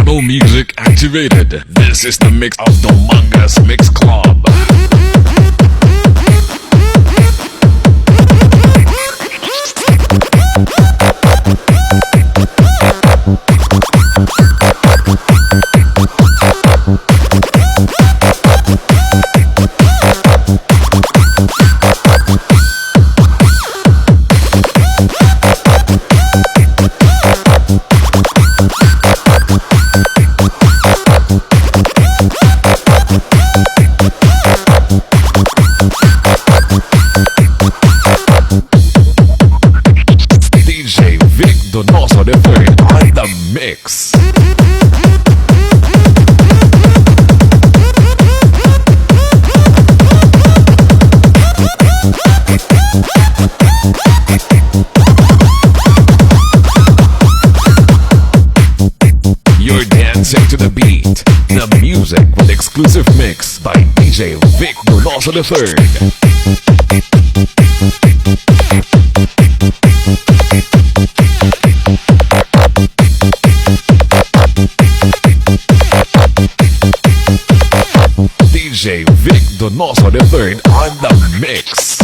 Rebel music activated. This is the mix of the Mangas Mix Club. DJ Vic Donoso the third on the mix. You're dancing to the beat, the music with exclusive mix by DJ Vic Donoso the third. DJ Vic Donoso the third on the mix.